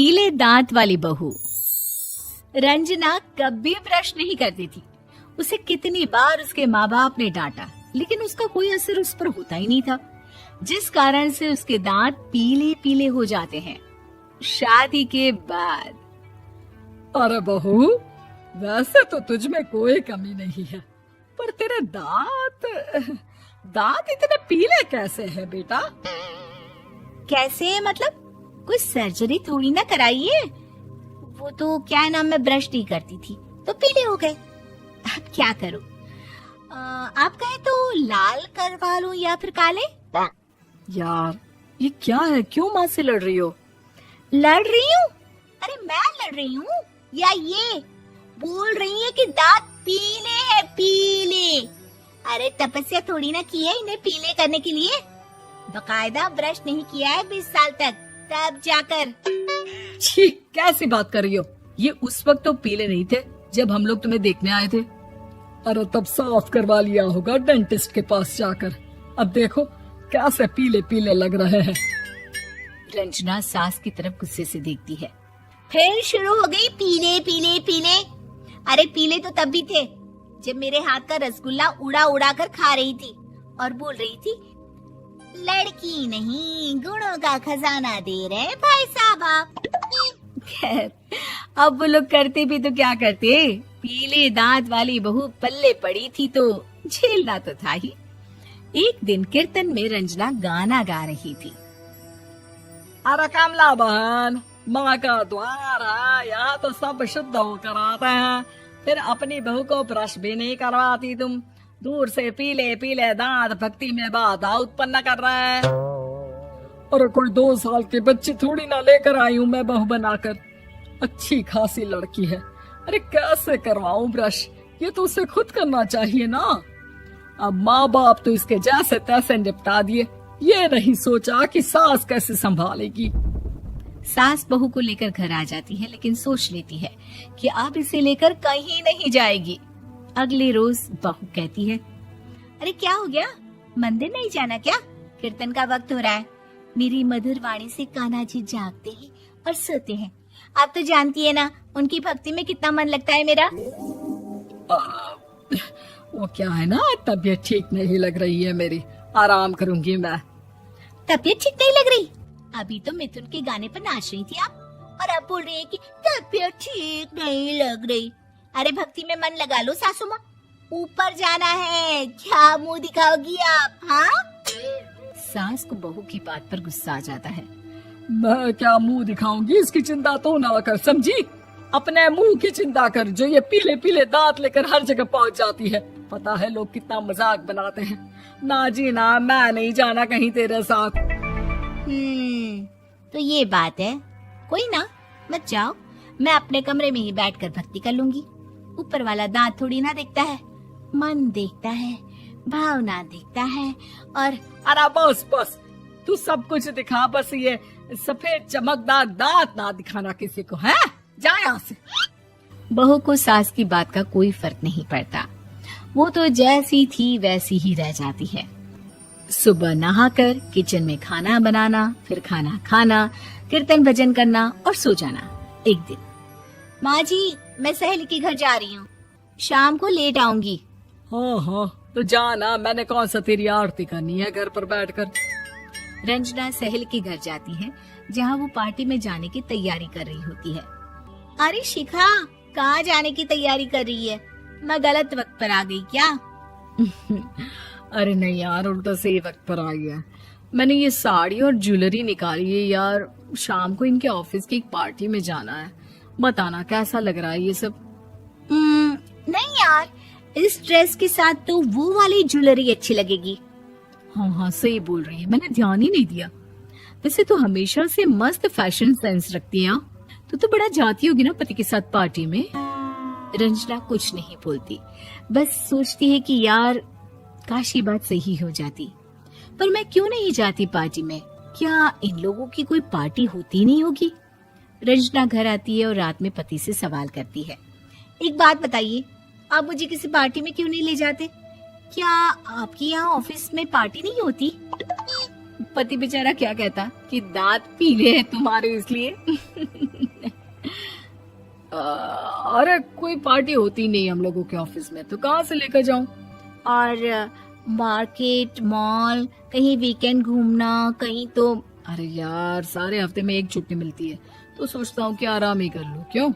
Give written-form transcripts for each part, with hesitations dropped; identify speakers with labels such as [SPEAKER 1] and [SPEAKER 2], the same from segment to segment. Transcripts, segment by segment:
[SPEAKER 1] पीले दांत वाली बहू। रंजना कभी ब्रश नहीं करती थी। उसे कितनी बार उसके माँ बाप ने डांटा, लेकिन उसका कोई असर उस पर होता ही नहीं था, जिस कारण से उसके दांत पीले पीले हो जाते हैं। शादी के बाद।
[SPEAKER 2] अरे बहू, वैसे तो तुझ में कोई कमी नहीं है, पर तेरे दांत इतने पीले कैसे हैं बेटा?
[SPEAKER 1] कैसे मतलब? कोई सर्जरी थोड़ी ना कराइए। वो तो क्या नाम, मैं ब्रश नहीं करती थी तो पीले हो गए। अब क्या करूं? आप कहे तो लाल करवा लूं या फिर काले?
[SPEAKER 2] यार ये क्या है, क्यों माँ से लड़ रही हो?
[SPEAKER 1] लड़ रही हूँ? अरे मैं लड़ रही हूँ या ये बोल रही है कि दांत पीले हैं, पीले। अरे तपस्या थोड़ी ना की है इन्हें पीले करने के लिए। बकायदा ब्रश नहीं किया है 20 साल तक, तब जाकर।
[SPEAKER 2] छी, कैसी बात कर रही हो? ये उस वक्त तो पीले नहीं थे जब हम लोग तुम्हें देखने आए थे। अरे तब साफ करवा लिया होगा डेंटिस्ट के पास जाकर। अब देखो कैसे पीले पीले लग रहे हैं।
[SPEAKER 1] रंजना सास की तरफ गुस्से से देखती है। फिर शुरू हो गई पीले पीले पीले। अरे पीले तो तब भी थे जब मेरे हाथ का रसगुल्ला उड़ा उड़ा कर खा रही थी और बोल रही थी, लड़की नहीं गुणों का खजाना दे रहे भाई साहब आप। खैर, अब वो लोग करते भी तो क्या करते, पीले दांत वाली बहू पल्ले पड़ी थी तो झेलना तो था ही। एक दिन कीर्तन में रंजना गाना गा रही थी।
[SPEAKER 2] अरे कमला बहन, माँ का द्वार है, यहाँ तो सब शुद्ध होकर आते हैं, फिर अपनी बहू को ब्रश भी नहीं करवाती तुम। दूर से पीले पीले दांत भक्ति में बाधा उत्पन्न कर रहे हैं। और कोई 2 साल के बच्चे थोड़ी ना लेकर आई हूँ मैं बहू बनाकर। अच्छी खासी लड़की है, अरे कैसे करवाऊं ब्रश? ये तो उसे खुद करना चाहिए ना। अब माँ बाप तो इसके जैसे तैसे निपटा दिए, ये नहीं सोचा कि सास कैसे संभालेगी।
[SPEAKER 1] सास बहू को लेकर घर आ जाती है, लेकिन सोच लेती है कि अब इसे लेकर कहीं नहीं जाएगी। अगले रोज बहू कहती है, अरे क्या हो गया, मंदिर नहीं जाना क्या? कीर्तन का वक्त हो रहा है। मेरी मधुर वाणी से कान्हा जी जागते हैं और सोते हैं। आप तो जानती है ना उनकी भक्ति में कितना मन लगता है मेरा।
[SPEAKER 2] वो क्या है ना, तबीयत ठीक नहीं लग रही है मेरी, आराम करूंगी मैं।
[SPEAKER 1] तबीयत ठीक नहीं लग रही? अभी तो मिथुन के गाने पर नाच रही थी आप, और अब बोल रही है कि तबीयत ठीक नहीं लग रही। अरे भक्ति में मन लगा लो सासू माँ, ऊपर जाना है, क्या मुंह दिखाओगी आप? हाँ? सास को बहू की बात पर गुस्सा आ जाता है।
[SPEAKER 2] मैं क्या मुंह दिखाऊंगी, इसकी चिंता तो ना कर, समझी? अपने मुंह की चिंता कर, जो ये पीले पीले दांत लेकर हर जगह पहुंच जाती है। पता है लोग कितना मजाक बनाते हैं। ना जी ना, मैं नहीं जाना कहीं तेरे साथ।
[SPEAKER 1] तो ये बात है। कोई ना, मत जाओ, मैं अपने कमरे में ही बैठकर भक्ति कर लूंगी। ऊपर वाला दांत थोड़ी ना देखता है, मन देखता है, भावना देखता है। और
[SPEAKER 2] अरे बस बस, तू सब कुछ दिखा, बस ये सफेद चमकदार दांत ना दिखाना किसी को, है? जा यहाँ से।
[SPEAKER 1] बहू को सास की बात का कोई फर्क नहीं पड़ता, वो तो जैसी थी वैसी ही रह जाती है। सुबह नहाकर किचन में खाना बनाना, फिर खाना खाना, कीर्तन भजन करना और सो जाना। एक दिन, माँ जी मैं सहेली के घर जा रही हूँ, शाम को लेट आऊंगी।
[SPEAKER 2] हाँ, तो जाना, मैंने कौन सा तेरी आरती करनी है घर पर बैठकर।
[SPEAKER 1] रंजना सहेली के घर जाती है, जहाँ वो पार्टी में जाने की तैयारी कर रही होती है। अरे शिखा, कहाँ जाने की तैयारी कर रही है? मैं गलत वक्त पर आ गई क्या?
[SPEAKER 2] अरे नहीं यार, उल्टा सही वक्त पर आई है। मैंने ये साड़ी और ज्वेलरी निकाली है यार, शाम को इनके ऑफिस की एक पार्टी में जाना है। बताना कैसा लग रहा है ये सब?
[SPEAKER 1] नहीं यार, इस ड्रेस के साथ तो वो वाली ज्वेलरी अच्छी लगेगी।
[SPEAKER 2] हाँ, सही बोल रही है, मैंने ध्यान ही नहीं दिया। वैसे तो हमेशा से मस्त फैशन सेंस रखती है। तो बड़ा जाती होगी ना पति के साथ पार्टी में। रंजना कुछ नहीं बोलती, बस सोचती है कि यार काश ये बात सही हो जाती, पर मैं क्यों नहीं जाती पार्टी में? क्या इन लोगों की कोई पार्टी होती नहीं होगी? रंजना घर आती है और रात में पति से सवाल करती है, एक बात बताइए, आप मुझे किसी पार्टी में क्यों नहीं ले जाते? क्या आपकी यहाँ ऑफिस में पार्टी नहीं होती?
[SPEAKER 1] पति बेचारा क्या कहता कि दांत पीले हैं तुम्हारे इसलिए।
[SPEAKER 2] अरे कोई पार्टी होती नहीं हम लोगों के ऑफिस में, तो कहाँ से लेकर जाऊं?
[SPEAKER 1] और मार्केट, मॉल, कहीं वीकेंड घूमना, कहीं तो।
[SPEAKER 2] अरे यार सारे हफ्ते में एक छुट्टी मिलती है, तो सोचता हूँ कि आराम ही कर लूं। क्यों?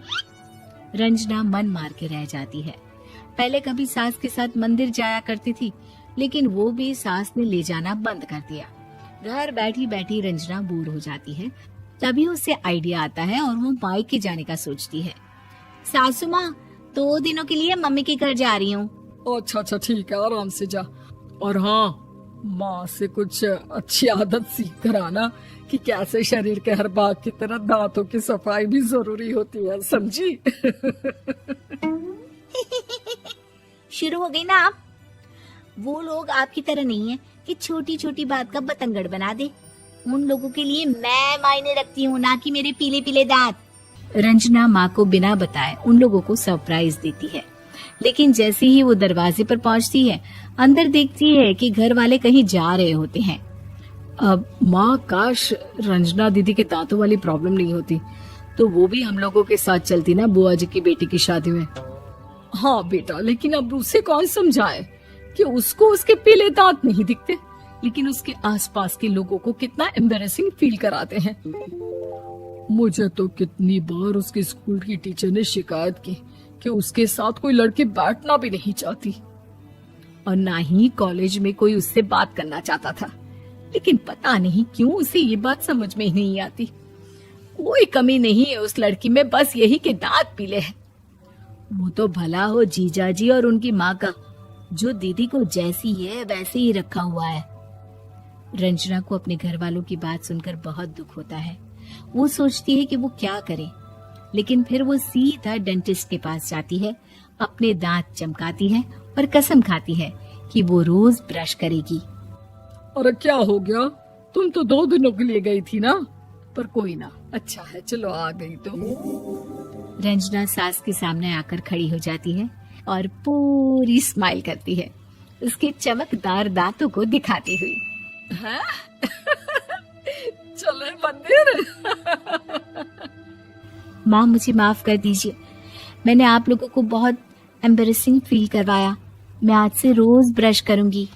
[SPEAKER 1] रंजना मन मार के रह जाती है। पहले कभी सास के साथ मंदिर जाया करती थी, लेकिन वो भी सास ने ले जाना बंद कर दिया। घर बैठी बैठी रंजना बोर हो जाती है। तभी उसे आइडिया आता है और वो मायके जाने का सोचती है। सासू माँ, 2 दिनों के लिए मम्मी के घर जा रही हूँ।
[SPEAKER 2] अच्छा अच्छा ठीक है, आराम से जा। और हाँ, माँ से कुछ अच्छी आदत सीख कर आना कि कैसे शरीर के हर भाग की तरह दांतों की सफाई भी जरूरी होती है, समझी?
[SPEAKER 1] शुरू हो गई ना आप। वो लोग आपकी तरह नहीं है कि छोटी छोटी बात का बतंगड़ बना दे। उन लोगों के लिए मैं मायने रखती हूँ, ना कि मेरे पीले पीले दांत। रंजना माँ को बिना बताए उन लोगों को सरप्राइज देती है, लेकिन जैसे ही वो दरवाजे पर पहुंचती है, अंदर देखती है कि घर वाले कहीं जा रहे होते हैं।
[SPEAKER 2] अब माँ, काश रंजना दीदी के दांतों वाली प्रॉब्लम नहीं होती, तो वो भी हम लोगों के साथ चलती ना बुआ जी की बेटी की शादी में। हाँ बेटा, लेकिन अब उसे कौन समझाए कि उसको उसके पीले दांत नहीं दिखते, लेकिन उसके आसपास के लोगों को कितना एम्बैरेसिंग फील कराते हैं। मुझे तो कितनी बार उसके स्कूल की टीचर ने शिकायत की कि उसके साथ कोई लड़की बैठना भी नहीं चाहती, और ना ही कॉलेज में कोई उससे बात करना चाहता था। लेकिन पता नहीं क्यों उसे ये बात समझ में ही नहीं आती। कोई कमी नहीं है उस लड़की में, बस यही कि दांत पीले हैं। वो तो भला हो जीजा जी और उनकी माँ का, जो दीदी को जैसी है वैसे ही रखा हुआ है। रंजना को अपने घर वालों की बात सुनकर बहुत दुख होता है। वो सोचती है कि वो क्या करे, लेकिन फिर वो सीधा डेंटिस्ट के पास जाती है, अपने दांत चमकाती है और कसम खाती है कि वो रोज ब्रश करेगी। अरे क्या हो गया? तुम तो 2 दिनों के लिए गई थी ना, पर कोई ना, अच्छा है, चलो आ गई तो। रंजना सास के सामने आकर खड़ी हो जाती है और पूरी स्माइल करती है, उसके चमकदार दांतों को दिखाती हुई। हाँ? चले मंदिर। माँ, मुझे माफ कर दीजिए, मैंने आप लोगों को बहुत एम्बैरेसिंग फील करवाया। मैं आज से रोज ब्रश करूंगी।